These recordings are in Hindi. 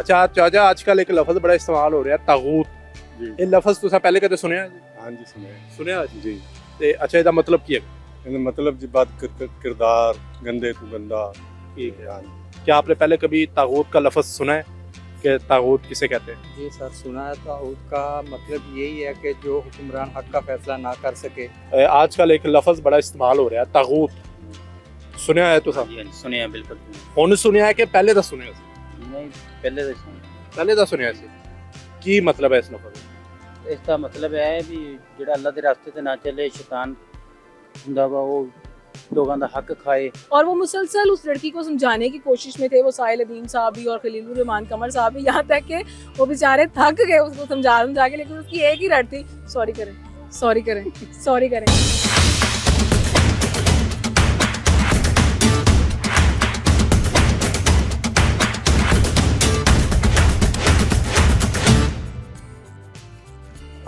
अच्छा चाचा आजकल एक लफ्ज बड़ा इस्तेमाल हो रहा है तागूत। जी ये लफ्ज तुसा पहले कदे सुनया जी? हाँ जी सुने सुनया जी। ते अच्छा ਇਹਦਾ मतलब ਕੀ है? ਇਹਦਾ मतलब जी बात किरदार गंदे तू गंदा। ठीक है। हाँ जी। क्या आपने पहले कभी तागूत का लफ्ज सुना है कि तागूत किसे कहते हैं? जी सर, सुना है। ताऊत का मतलब यही है कि जो हुक्मरान हक का फैसला ना कर सके। आजकल एक लफ्ज बड़ा इस्तेमाल हो रहा है तागूत। सुनया है तुसा? हाँ जी सुने बिल्कुल ਹੁਣ ਸੁਨਿਆ ਹੈ ਕਿ ਪਹਿਲੇ ਤਾਂ ਸੁਣਿਆ ਸੀ? नहीं पहले तो सुने ਪਹਿਲੇ ਤਾਂ ਸੁਣਿਆ ਸੀ। ਕੀ ਮਤਲਬ ਹੈ ਇਸ ਲਫ਼ਜ਼ ਦਾ? इसका मतलब है भी ਜਿਹੜਾ अल्लाह ਦੇ ਰਾਸਤੇ ਤੇ ਨਾ ਚੱਲੇ शैतान ਹੁੰਦਾ ਵਾ ਉਹ लोगों का हक खाए। और वो मुसलसल उस लड़की को समझाने की कोशिश में थे, वो साहिल अदीम साहब भी और खलीलुर रहमान कमर साहब भी, यहाँ तक कि वो बेचारे थक गए उसको समझा के, लेकिन उसकी एक ही रट थी, सॉरी करें सॉरी करें सॉरी करें।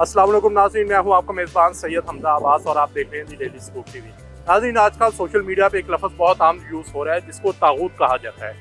अस्सलाम वालेकुम नाज़रीन, मैं हूं आपका मेज़बान सैयद हमजा अब्बास और आप देख रहे हैं दी डेली स्कूप टीवी। नाज़रीन आजकल सोशल मीडिया पे एक लफ्ज़ बहुत आम यूज़ हो रहा है जिसको तागूत कहा जाता है।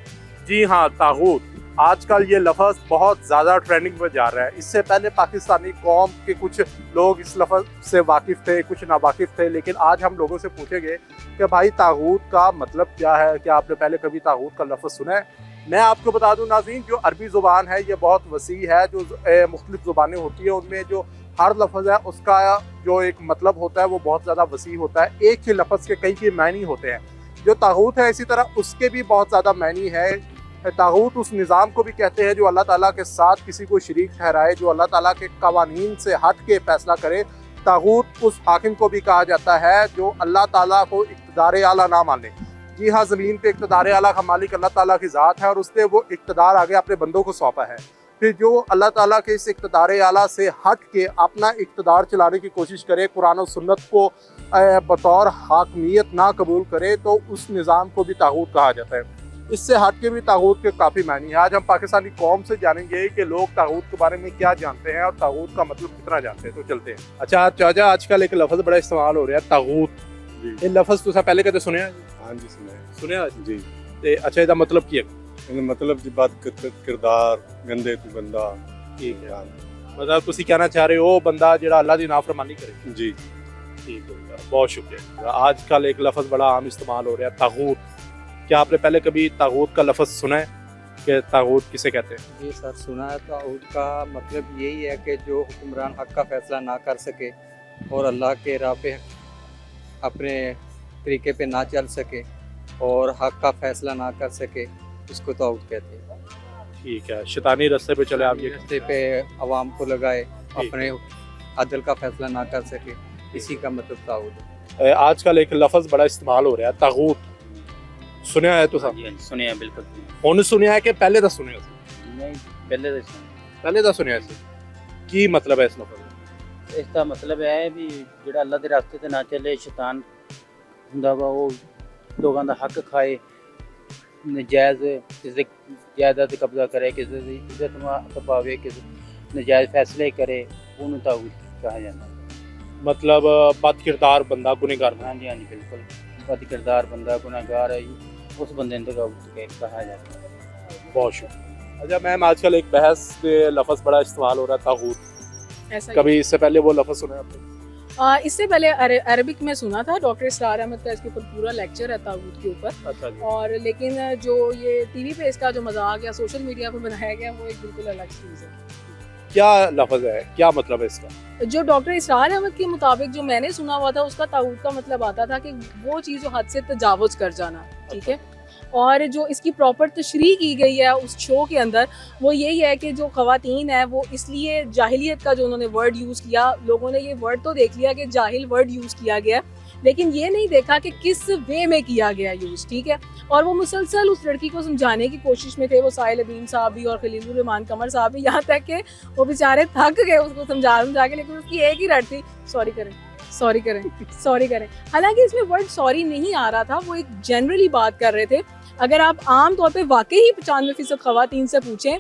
जी हाँ, तागूत। आजकल ये लफ्ज़ बहुत ज़्यादा ट्रेंडिंग में जा रहा है। इससे पहले पाकिस्तानी कौम के कुछ लोग इस लफ्ज़ से वाकिफ़ थे, कुछ नावाकिफ़ थे, लेकिन आज हम लोगों से पूछेंगे कि भाई तागूत का मतलब क्या है? क्या आपने पहले कभी तागूत का लफ्ज़ सुना है? मैं आपको बता दूं नाज़रीन, जो अरबी ज़ुबान है ये बहुत वसी है। जो मुख्तलिफ़ ज़ुबानें होती हैं उनमें जो हर लफ्ज़ है उसका जो एक मतलब होता है वो बहुत ज़्यादा वसी होता है। एक ही लफ्ज़ के कई मायने होते हैं। जो तागूत है इसी तरह उसके भी बहुत ज़्यादा मायने हैं। तागूत उस निज़ाम को भी कहते हैं जो अल्लाह ताला के साथ किसी को शरीक ठहराए, जो अल्लाह ताला के कवानीन से हट के फैसला करे। तागूत उस हाकिम को भी कहा जाता है जो अल्लाह ताला को इक़्तिदार आला ना माने। जी हाँ, ज़मीन पे इक़्तिदार आला का मालिक अल्लाह ताला की ज़ात है और उसने वो इक़्तिदार आगे अपने बंदों को सौंपा है। फिर जो अल्लाह ताला के इस इक़्तिदार आला से हट के अपना इक़्तिदार चलाने की कोशिश करे, कुरान और सुन्नत को बतौर हाकमियत ना कबूल करे, तो उस निज़ाम को भी तागूत कहा जाता है। इससे हट के भी तागूत के काफ़ी मायने हैं। आज हम पाकिस्तानी कौम से जानेंगे कि लोग तागूत के बारे में क्या जानते हैं और तागूत का मतलब कितना जानते हैं। तो चलते हैं। अच्छा चाचा आजकल एक लफ्ज़ बड़ा इस्तेमाल हो रहा है तागूत। जी ये लफ्ज़ तुसा पहले कदे सुनया जी? हाँ जी सुने सुनया जी। ते अच्छा ਇਹਦਾ मतलब ਕੀ है? ਇਹਦਾ मतलब जी बात किरदार गंदे तू गंदा। ठीक है। हाँ जी। मतलब ਤੁਸੀਂ ਕਹਿਣਾ ਚਾਹ ਰਹੇ ਹੋ ਬੰਦਾ ਜਿਹੜਾ ਅੱਲਾਹ ਦੀ ਨਾਫਰਮਾਨੀ करे। जी ठीक है, बहुत शुक्रिया। आजकल एक लफ्ज़ बड़ा आम इस्तेमाल हो रहा है तागूत। क्या आपने पहले कभी तागूत का लफ्ज़ सुना है कि तागूत किसे कहते हैं? जी सर, सुना है। ताऊत का मतलब यही है कि जो हुक्मरान हक का फैसला ना कर सके और अल्लाह के राह पे अपने तरीके पे ना चल सके और हक का फैसला ना कर सके, उसको ताऊत कहते हैं। ठीक है, शैतानी रास्ते पे चले आप ये। रास्ते पे अवाम को लगाए, अपने अदल का फैसला ना कर सके, इसी का मतलब ताऊत है। आजकल एक लफ्ज़ बड़ा इस्तेमाल हो रहा है तागूत। सुनया है तुसा? हाँ जी सुने बिल्कुल ਹੁਣ ਸੁਨਿਆ ਹੈ ਕਿ ਪਹਿਲੇ ਤਾਂ ਸੁਣਿਆ ਸੀ? नहीं पहले तो सुने। ਪਹਿਲੇ ਤਾਂ ਸੁਣਿਆ ਸੀ। ਕੀ मतलब है इस लफ्ज़ ਦਾ? इसका मतलब है भी ਜਿਹੜਾ अल्लाह ਦੇ ਰਾਸਤੇ ਤੇ ਨਾ ਚੱਲੇ शैतान ਹੁੰਦਾ ਵਾ ਉਹ ਲੋਕਾਂ ਦਾ ਹੱਕ ਖਾਏ, ਨਜਾਇਜ਼ ਕਿਸੇ ਜਾਇਦਾਦ ਤੇ ਕਬਜ਼ਾ करे, ਕਿਸੇ ਦੀ ਇੱਜ਼ਤ ਨੂੰ ਹੱਥ ਪਾਵੇ, ਕਿਸੇ ਨਜਾਇਜ਼ ਫੈਸਲੇ करे, ਉਹਨੂੰ ਤਾਗੂਤ ਕਹਾ ਜਾਂਦਾ। मतलब बद किरदार बंदा गुनहगार बंदा। हाँ जी बिल्कुल बद किरदार बंदा गुनाहगार है, उस बंदे ने तागूत कहा जाता है। बहुत शुक्रिया। अच्छा मैम आजकल एक बहस में लफ्ज़ बड़ा इस्तेमाल हो रहा है तागूत। ऐसा कभी इससे पहले वो लफ्ज़ सुना है आपने? इससे पहले अरबिक में सुना था, डॉक्टर इसरार अहमद का इसके ऊपर पूरा लेक्चर है तागूत के ऊपर। अच्छा जी। और लेकिन जो ये टीवी पे इसका जो मजाक या सोशल मीडिया पे बनाया गया वो एक बिल्कुल अलग चीज़ है। क्या लफ्ज़ है, क्या मतलब है इसका? जो डॉक्टर इसरार अहमद के मुताबिक जो मैंने सुना हुआ था, उसका तागूत का मतलब आता था कि वो चीज़ जो हद से तजावुज़ कर जाना। ठीक है। और जो इसकी प्रॉपर तशरीह की गई है उस शो के अंदर, वो यही है कि जो ख़वातीन है वो इसलिए जाहिलियत का जो उन्होंने वर्ड यूज़ किया, लोगों ने ये वर्ड तो देख लिया कि जाहिल वर्ड यूज़ किया गया, लेकिन ये नहीं देखा कि किस वे में किया गया यूज़। ठीक है। और वो मुसलसल उस लड़की को समझाने की कोशिश में थे, वो साहिल अदीम साहब भी और खलीलुर रहमान कमर साहब भी, यहाँ तक कि वो बेचारे थक गए उसको समझा के, लेकिन उसकी एक ही रट थी, सॉरी करें सॉरी करें सॉरी करें। हालांकि इसमें वर्ड सॉरी नहीं आ रहा था, वो एक जनरली बात कर रहे थे। अगर आप आम तौर पे वाकई ही 95% ख़वातीन से पूछें,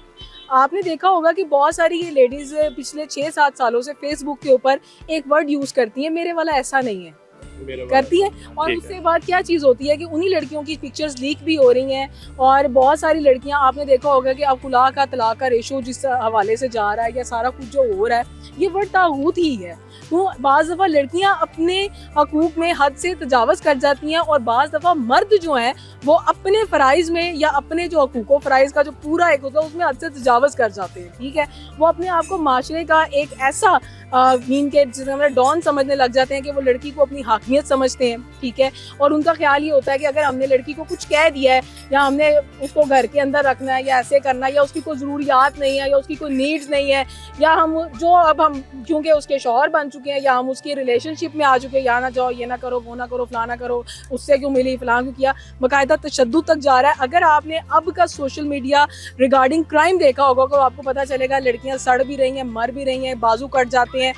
आपने देखा होगा कि बहुत सारी ये लेडीज़ पिछले 6-7 सालों से फेसबुक के ऊपर एक वर्ड यूज़ करती हैं, मेरे वाला ऐसा नहीं है। मेरे करती है। और ठीक उससे बाद क्या चीज़ होती है कि उन्हीं लड़कियों की पिक्चर्स लीक भी हो रही हैं, और बहुत सारी लड़कियां, आपने देखा होगा कि अब खुला का तलाक का रेशो जिस हवाले से जा रहा है या सारा कुछ जो हो रहा है, ये वर्ड तागूत ही है। तो बाज़ दफ़ा लड़कियां अपने हकूक़ में हद से तजावज़ कर जाती हैं, और बाज़ दफ़ा मर्द जो हैं वो अपने फ़राइज़ में या अपने जो हकूक़ फ़राइज़ का जो पूरा एक होता है उसमें हद से तजावज़ कर जाते हैं। ठीक है, वो अपने आप को माशरे का एक ऐसा मीन के जिसे हम डॉन समझने लग जाते हैं कि वो लड़की को अपनी हाकिमियत समझते हैं। ठीक है, और उनका ख्याल ये होता है कि अगर हमने लड़की को कुछ कह दिया है, या हमने उसको घर के अंदर रखना है, या ऐसे करना है, या उसकी कोई ज़रूरियात नहीं है, या उसकी कोई नीड्स नहीं है, या हम जो अब हम क्योंकि उसके शौहर बन चुके हैं, या हम उसकी रिलेशनशिप में आ चुके हैं, यहाँ ना जाओ, ये ना करो, वो ना करो, फलाना करो, उससे क्यों मिली, फलाना क्यों किया, बाकायदा तशद्दुद तक जा रहा है। अगर आपने अब का सोशल मीडिया रिगार्डिंग क्राइम देखा होगा तो आपको पता चलेगा लड़कियां सड़ भी रही हैं, मर भी रही हैं, बाजू कट जाते हैं,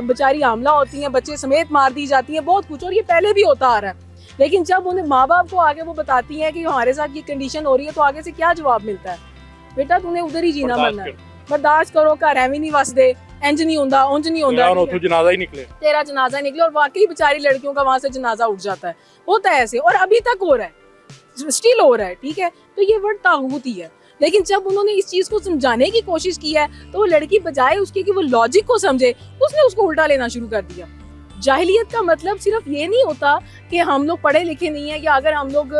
बेचारी हमला होती हैं, बच्चे समेत मार दी जाती हैं, बहुत कुछ, और ये पहले भी होता आ रहा है। लेकिन जब उन्हें माँ बाप को आगे वो बताती हैं कि हमारे साथ ये कंडीशन हो रही है, तो आगे से क्या जवाब मिलता है? बेटा तूने उधर ही जीना मरना है, बर्दाश्त करो, घर एवं नहीं वसदे, इंज नहीं होंदा, उंज नहीं होंदा, तो जनाजा ही निकले, तेरा जनाजा निकले। और वाकई बेचारी लड़कियों का वहां से जनाजा उठ जाता है, होता है ऐसे, और अभी तक हो रहा है, स्टिल हो रहा है। ठीक है, तो ये वर्ड तागूत ही है। लेकिन जब उन्होंने इस चीज को समझाने की कोशिश की है, तो वो लड़की बजाय उसके कि वो लॉजिक को समझे, उसने उसको उल्टा लेना शुरू कर दिया। जाहिलियत का मतलब सिर्फ ये नहीं होता कि हम लोग पढ़े लिखे नहीं है, या अगर हम लोग,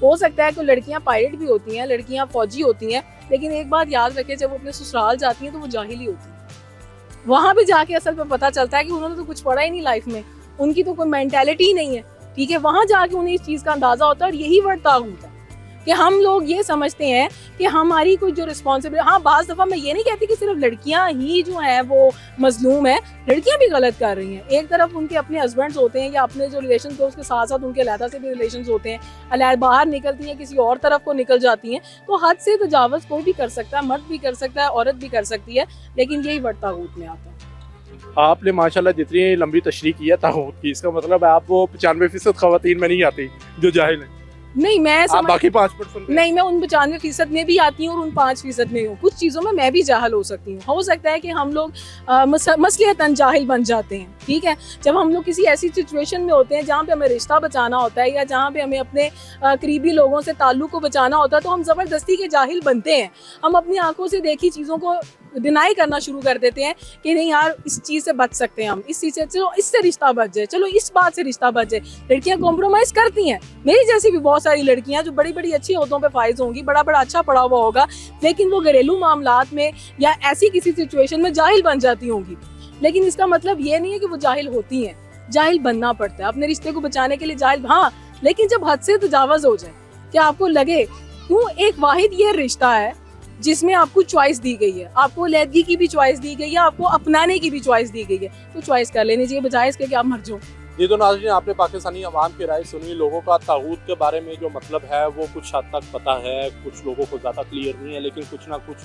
हो सकता है कि लड़कियां पायलट भी होती हैं, लड़कियां फौजी होती हैं, लेकिन एक बात याद रखें, जब वो अपने ससुराल जाती हैं तो वो जाहिली होती हैं। वहां भी जाके असल में पता चलता है कि उन्होंने तो कुछ पढ़ा ही नहीं लाइफ में, उनकी तो कोई मेंटालिटी ही नहीं है। ठीक है, वहां जाके उन्हें इस चीज का अंदाजा होता है, और यही वर्ड तागूत है कि हम लोग ये समझते हैं कि हमारी कोई जो रिस्पॉन्सिबिलिटी, हाँ बाज़ दफ़ा मैं ये नहीं कहती कि सिर्फ लड़कियां ही जो हैं वो मजलूम है, लड़कियां भी गलत कर रही हैं। एक तरफ उनके अपने हस्बैंड्स होते हैं, या अपने जो रिलेशन थे उसके साथ साथ उनके अलहदा से भी रिलेशन होते हैं, अलहदा बाहर निकलती हैं, किसी और तरफ को निकल जाती हैं, तो हद से तजावज़ कोई भी कर सकता है, मर्द भी कर सकता है, औरत भी कर सकती है, लेकिन यही वर्ड तागूत में आता है। आपने माशाल्लाह जितनी लंबी तशरीह की है तागूत की, इसका मतलब है आप वो 95% खवातीन में नहीं आती जो जाहिल है, नहीं मैं आप बाकी 5% नहीं, मैं उन 95% में भी आती हूँ और उन 5% में हूँ। कुछ चीज़ों में मैं भी जाहिल हो सकती हूँ। हो सकता है कि हम लोग मसलियतन जाहिल बन जाते हैं। ठीक है, जब हम लोग किसी ऐसी सिचुएशन में होते हैं जहाँ पे हमें रिश्ता बचाना होता है, या जहाँ पे हमें अपने करीबी लोगों से ताल्लुक़ को बचाना होता है, तो हम ज़बरदस्ती के जाहिल बनते हैं। हम अपनी आंखों से देखी चीज़ों को डिनाई करना शुरू कर देते हैं कि नहीं यार, इस चीज़ से बच सकते हैं हम, इस चीज़ से, चलो इससे रिश्ता बच जाए, चलो इस बात से रिश्ता बच जाए। लड़कियां कॉम्प्रोमाइज़ करती हैं, मेरी जैसी भी बहुत सारी लड़कियां जो बड़ी बड़ी अच्छी ओहदों पे फाइज होंगी, बड़ा बड़ा अच्छा पढ़ा हुआ होगा, लेकिन वो घरेलू मामलात में या ऐसी किसी सिचुएशन में जाहिल बन जाती होंगी। लेकिन इसका मतलब ये नहीं है कि वो जाहिल होती हैं, जाहिल बनना पड़ता है अपने रिश्ते को बचाने के लिए, जाहिल हाँ, लेकिन जब हद से तजावज़ हो जाए, कि आपको लगे क्यों एक वाहिद ये रिश्ता है जिसमें आपको चॉइस दी गई है, आपको लैदगी की भी चॉइस दी गई है, आपको अपनाने की भी चॉइस दी गई है, तो चॉइस कर लेनी चाहिए बजाय इसके कि आप मर जाओ। ये तो नाज़रीन, आपने पाकिस्तानी अवाम की राय सुनी। लोगों का तागूत के बारे में जो मतलब है वो कुछ हद तक पता है, कुछ लोगों को ज़्यादा क्लियर नहीं है, लेकिन कुछ ना कुछ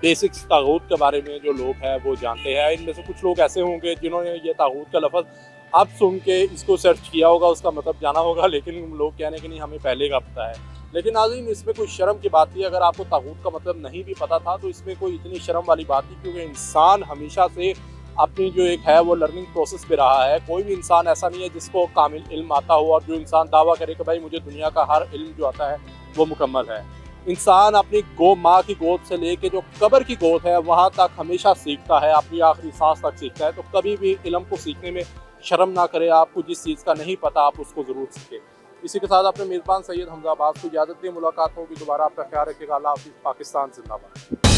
बेसिक्स तागूत के बारे में जो लोग हैं वो जानते हैं। इनमें से कुछ लोग ऐसे होंगे जिन्होंने ये तागूत का लफ्ज़ अब सुन के इसको सर्च किया होगा, उसका मतलब जाना होगा, लेकिन लोग कहने कि नहीं हमें पहले का पता है। लेकिन नाज़रीन, इसमें कोई शर्म की बात नहीं। अगर आपको तागूत का मतलब नहीं भी पता था तो इसमें कोई इतनी शर्म वाली बात नहीं, क्योंकि इंसान हमेशा से अपनी जो एक है वो लर्निंग प्रोसेस पे रहा है। कोई भी इंसान ऐसा नहीं है जिसको कामिल इल्म आता हो, और जो इंसान दावा करे कि भाई मुझे दुनिया का हर इल्म जो आता है वो मुकम्मल है। इंसान अपनी माँ की गोद से लेके जो कब्र की गोद है वहाँ तक हमेशा सीखता है, अपनी आखिरी सांस तक सीखता है। तो कभी भी इल्म को सीखने में शर्म ना करे। आपको जिस चीज़ का नहीं पता आप उसको ज़रूर सीखें। इसी के साथ अपने मेज़बान सैयद हमजा अब्बास को इजाज़त दी। मुलाकात होगी दोबारा। आपका ख्याल रखिएगा। अल्लाह हाफ़िज़। पाकिस्तान जिंदाबाद।